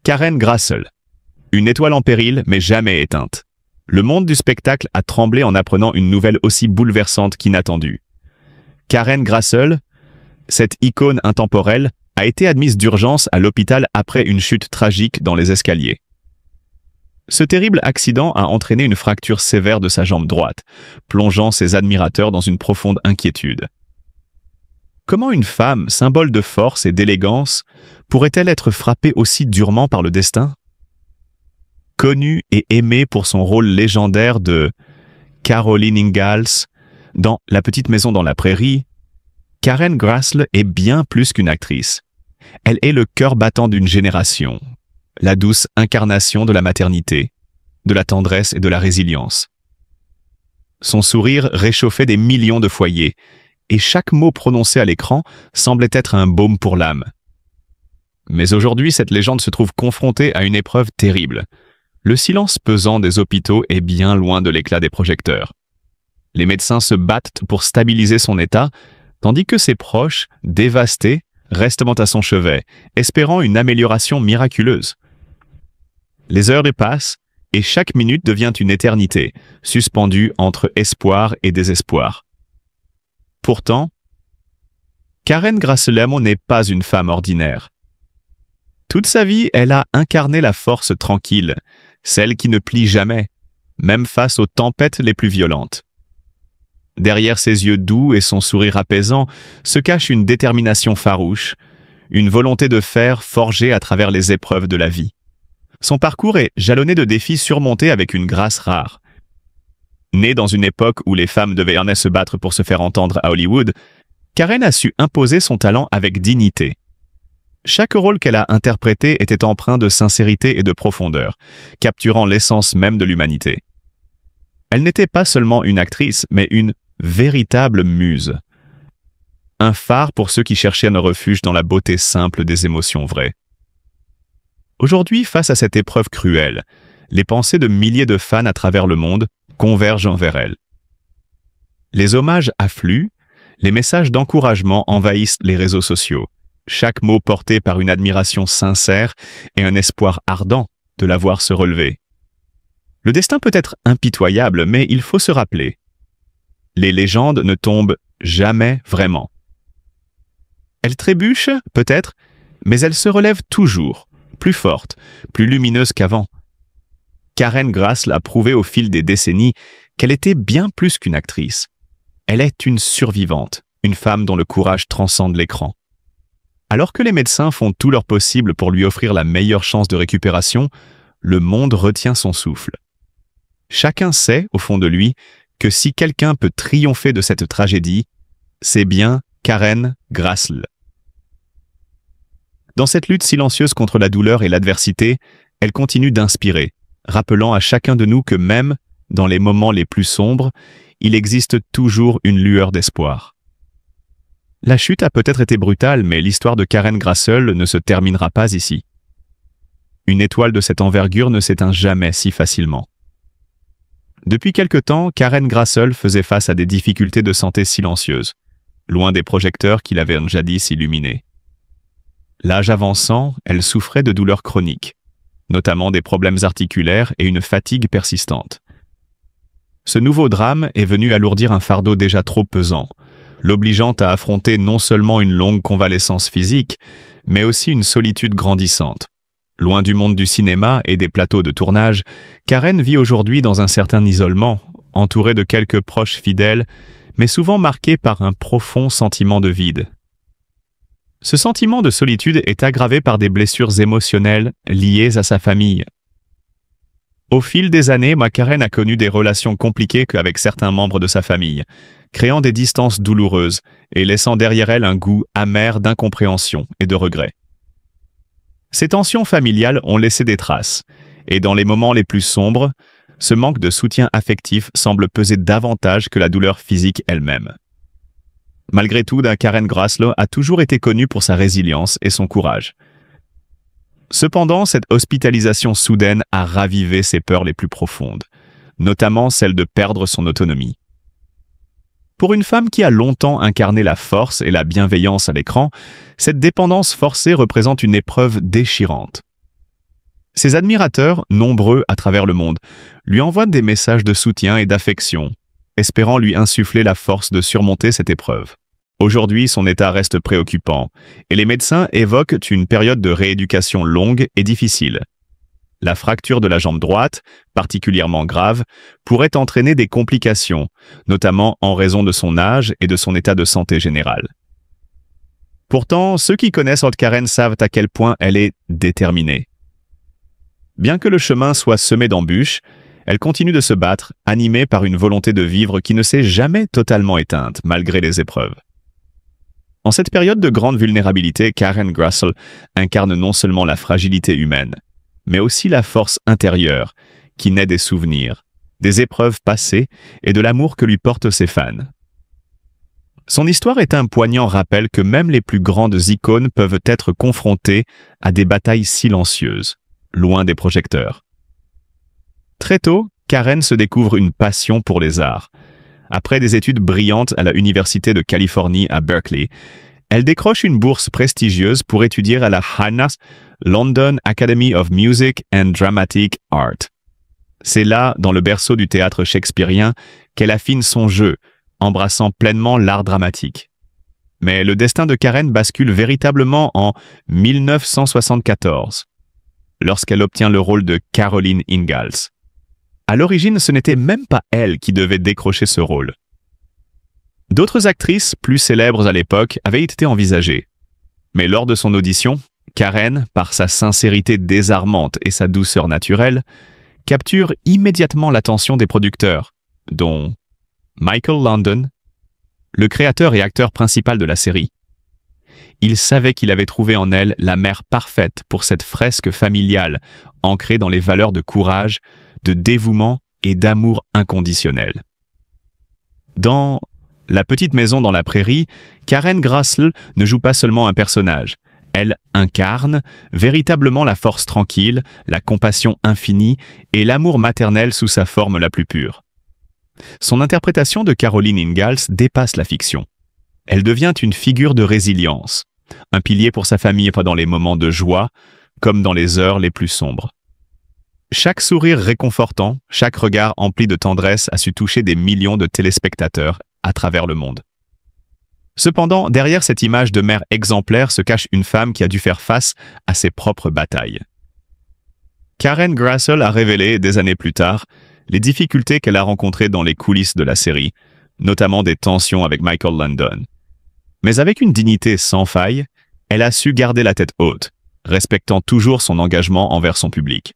Karen Grassl, une étoile en péril mais jamais éteinte. Le monde du spectacle a tremblé en apprenant une nouvelle aussi bouleversante qu'inattendue. Karen Grassl, cette icône intemporelle, a été admise d'urgence à l'hôpital après une chute tragique dans les escaliers. Ce terrible accident a entraîné une fracture sévère de sa jambe droite, plongeant ses admirateurs dans une profonde inquiétude. Comment une femme, symbole de force et d'élégance, pourrait-elle être frappée aussi durement par le destin? Connue et aimée pour son rôle légendaire de Caroline Ingalls dans La petite maison dans la prairie, Karen Grassl est bien plus qu'une actrice. Elle est le cœur battant d'une génération, la douce incarnation de la maternité, de la tendresse et de la résilience. Son sourire réchauffait des millions de foyers, et chaque mot prononcé à l'écran semblait être un baume pour l'âme. Mais aujourd'hui, cette légende se trouve confrontée à une épreuve terrible. Le silence pesant des hôpitaux est bien loin de l'éclat des projecteurs. Les médecins se battent pour stabiliser son état, tandis que ses proches, dévastés, restent à son chevet, espérant une amélioration miraculeuse. Les heures passent, et chaque minute devient une éternité, suspendue entre espoir et désespoir. Pourtant, Karen Grassl n'est pas une femme ordinaire. Toute sa vie, elle a incarné la force tranquille, celle qui ne plie jamais, même face aux tempêtes les plus violentes. Derrière ses yeux doux et son sourire apaisant se cache une détermination farouche, une volonté de fer forgée à travers les épreuves de la vie. Son parcours est jalonné de défis surmontés avec une grâce rare. Née dans une époque où les femmes devaient se battre pour se faire entendre à Hollywood, Karen a su imposer son talent avec dignité. Chaque rôle qu'elle a interprété était empreint de sincérité et de profondeur, capturant l'essence même de l'humanité. Elle n'était pas seulement une actrice, mais une véritable muse. Un phare pour ceux qui cherchaient un refuge dans la beauté simple des émotions vraies. Aujourd'hui, face à cette épreuve cruelle, les pensées de milliers de fans à travers le monde convergent envers elle. Les hommages affluent, les messages d'encouragement envahissent les réseaux sociaux, chaque mot porté par une admiration sincère et un espoir ardent de la voir se relever. Le destin peut être impitoyable, mais il faut se rappeler. Les légendes ne tombent jamais vraiment. Elles trébuchent, peut-être, mais elles se relèvent toujours, plus fortes, plus lumineuses qu'avant. Karen Grassl a prouvé au fil des décennies qu'elle était bien plus qu'une actrice. Elle est une survivante, une femme dont le courage transcende l'écran. Alors que les médecins font tout leur possible pour lui offrir la meilleure chance de récupération, le monde retient son souffle. Chacun sait, au fond de lui, que si quelqu'un peut triompher de cette tragédie, c'est bien Karen Grassl. Dans cette lutte silencieuse contre la douleur et l'adversité, elle continue d'inspirer, rappelant à chacun de nous que même dans les moments les plus sombres, il existe toujours une lueur d'espoir. La chute a peut-être été brutale, mais l'histoire de Karen Grassl ne se terminera pas ici. Une étoile de cette envergure ne s'éteint jamais si facilement. Depuis quelque temps, Karen Grassl faisait face à des difficultés de santé silencieuses, loin des projecteurs qui l'avaient jadis illuminée. L'âge avançant, elle souffrait de douleurs chroniques, notamment des problèmes articulaires et une fatigue persistante. Ce nouveau drame est venu alourdir un fardeau déjà trop pesant, l'obligeant à affronter non seulement une longue convalescence physique, mais aussi une solitude grandissante. Loin du monde du cinéma et des plateaux de tournage, Karen vit aujourd'hui dans un certain isolement, entourée de quelques proches fidèles, mais souvent marquée par un profond sentiment de vide. Ce sentiment de solitude est aggravé par des blessures émotionnelles liées à sa famille. Au fil des années, Karen a connu des relations compliquées avec certains membres de sa famille, créant des distances douloureuses et laissant derrière elle un goût amer d'incompréhension et de regret. Ces tensions familiales ont laissé des traces, et dans les moments les plus sombres, ce manque de soutien affectif semble peser davantage que la douleur physique elle-même. Malgré tout, Karen Grassl a toujours été connue pour sa résilience et son courage. Cependant, cette hospitalisation soudaine a ravivé ses peurs les plus profondes, notamment celle de perdre son autonomie. Pour une femme qui a longtemps incarné la force et la bienveillance à l'écran, cette dépendance forcée représente une épreuve déchirante. Ses admirateurs, nombreux à travers le monde, lui envoient des messages de soutien et d'affection, espérant lui insuffler la force de surmonter cette épreuve. Aujourd'hui, son état reste préoccupant, et les médecins évoquent une période de rééducation longue et difficile. La fracture de la jambe droite, particulièrement grave, pourrait entraîner des complications, notamment en raison de son âge et de son état de santé général. Pourtant, ceux qui connaissent Aude Karen savent à quel point elle est déterminée. Bien que le chemin soit semé d'embûches, elle continue de se battre, animée par une volonté de vivre qui ne s'est jamais totalement éteinte, malgré les épreuves. En cette période de grande vulnérabilité, Karen Grassl incarne non seulement la fragilité humaine, mais aussi la force intérieure, qui naît des souvenirs, des épreuves passées et de l'amour que lui portent ses fans. Son histoire est un poignant rappel que même les plus grandes icônes peuvent être confrontées à des batailles silencieuses, loin des projecteurs. Très tôt, Karen se découvre une passion pour les arts. Après des études brillantes à la Université de Californie à Berkeley, elle décroche une bourse prestigieuse pour étudier à la HANAS, London Academy of Music and Dramatic Art. C'est là, dans le berceau du théâtre shakespearien, qu'elle affine son jeu, embrassant pleinement l'art dramatique. Mais le destin de Karen bascule véritablement en 1974, lorsqu'elle obtient le rôle de Caroline Ingalls. À l'origine, ce n'était même pas elle qui devait décrocher ce rôle. D'autres actrices, plus célèbres à l'époque, avaient été envisagées. Mais lors de son audition, Karen, par sa sincérité désarmante et sa douceur naturelle, capture immédiatement l'attention des producteurs, dont Michael London, le créateur et acteur principal de la série. Il savait qu'il avait trouvé en elle la mère parfaite pour cette fresque familiale, ancrée dans les valeurs de courage, de dévouement et d'amour inconditionnel. Dans La petite maison dans la prairie, Karen Grassl ne joue pas seulement un personnage. Elle incarne véritablement la force tranquille, la compassion infinie et l'amour maternel sous sa forme la plus pure. Son interprétation de Caroline Ingalls dépasse la fiction. Elle devient une figure de résilience, un pilier pour sa famille dans les moments de joie, comme dans les heures les plus sombres. Chaque sourire réconfortant, chaque regard empli de tendresse a su toucher des millions de téléspectateurs à travers le monde. Cependant, derrière cette image de mère exemplaire se cache une femme qui a dû faire face à ses propres batailles. Karen Grassl a révélé, des années plus tard, les difficultés qu'elle a rencontrées dans les coulisses de la série, notamment des tensions avec Michael London. Mais avec une dignité sans faille, elle a su garder la tête haute, respectant toujours son engagement envers son public.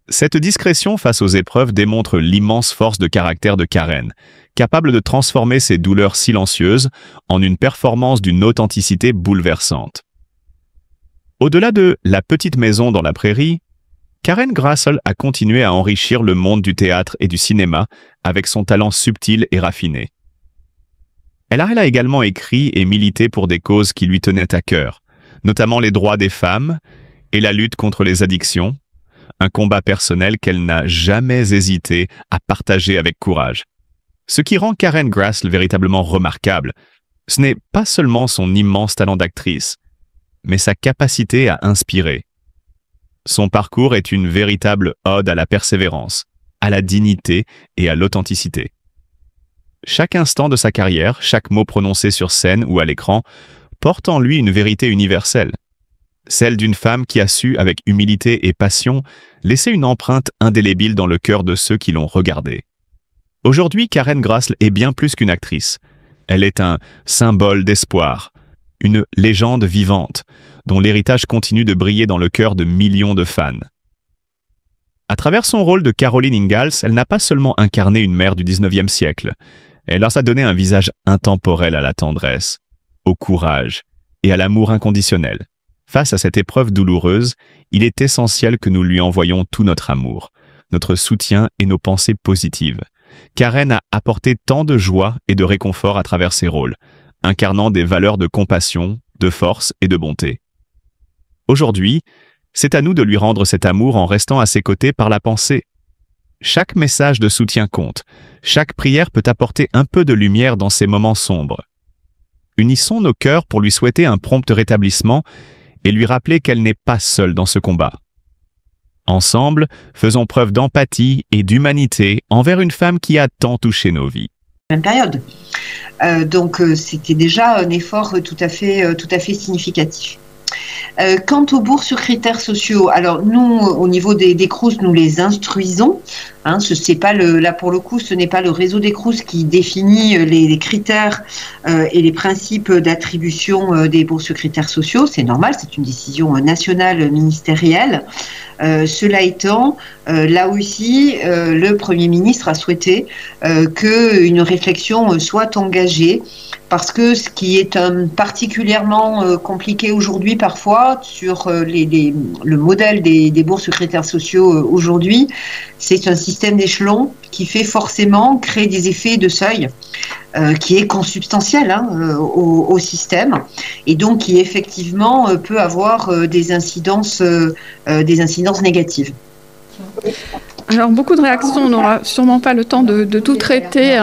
Cette discrétion face aux épreuves démontre l'immense force de caractère de Karen, capable de transformer ses douleurs silencieuses en une performance d'une authenticité bouleversante. Au-delà de La petite maison dans la prairie, Karen Grassl a continué à enrichir le monde du théâtre et du cinéma avec son talent subtil et raffiné. Elle a également écrit et milité pour des causes qui lui tenaient à cœur, notamment les droits des femmes et la lutte contre les addictions, un combat personnel qu'elle n'a jamais hésité à partager avec courage. Ce qui rend Karen Grassl véritablement remarquable, ce n'est pas seulement son immense talent d'actrice, mais sa capacité à inspirer. Son parcours est une véritable ode à la persévérance, à la dignité et à l'authenticité. Chaque instant de sa carrière, chaque mot prononcé sur scène ou à l'écran, porte en lui une vérité universelle. Celle d'une femme qui a su, avec humilité et passion, laisser une empreinte indélébile dans le cœur de ceux qui l'ont regardée. Aujourd'hui, Karen Grassl est bien plus qu'une actrice. Elle est un symbole d'espoir, une légende vivante, dont l'héritage continue de briller dans le cœur de millions de fans. À travers son rôle de Caroline Ingalls, elle n'a pas seulement incarné une mère du 19e siècle, elle leur a donné un visage intemporel à la tendresse, au courage et à l'amour inconditionnel. Face à cette épreuve douloureuse, il est essentiel que nous lui envoyions tout notre amour, notre soutien et nos pensées positives. Karen a apporté tant de joie et de réconfort à travers ses rôles, incarnant des valeurs de compassion, de force et de bonté. Aujourd'hui, c'est à nous de lui rendre cet amour en restant à ses côtés par la pensée. Chaque message de soutien compte, chaque prière peut apporter un peu de lumière dans ces moments sombres. Unissons nos cœurs pour lui souhaiter un prompt rétablissement et lui rappeler qu'elle n'est pas seule dans ce combat. Ensemble, faisons preuve d'empathie et d'humanité envers une femme qui a tant touché nos vies. Même période. Donc c'était déjà un effort tout à fait significatif. Quant aux bourses sur critères sociaux, alors nous, au niveau des Crous, nous les instruisons. Hein, là, pour le coup, ce n'est pas le réseau des Crous qui définit les critères et les principes d'attribution des bourses sur critères sociaux. C'est normal, c'est une décision nationale ministérielle. Cela étant, là aussi, le Premier ministre a souhaité qu'une réflexion soit engagée, parce que ce qui est particulièrement compliqué aujourd'hui parfois sur le modèle des bourses sur critères sociaux aujourd'hui, c'est un système d'échelon qui fait forcément créer des effets de seuil qui est consubstantiel au système, et donc qui effectivement peut avoir des incidences négatives. Alors beaucoup de réactions, on n'aura sûrement pas le temps de tout traiter.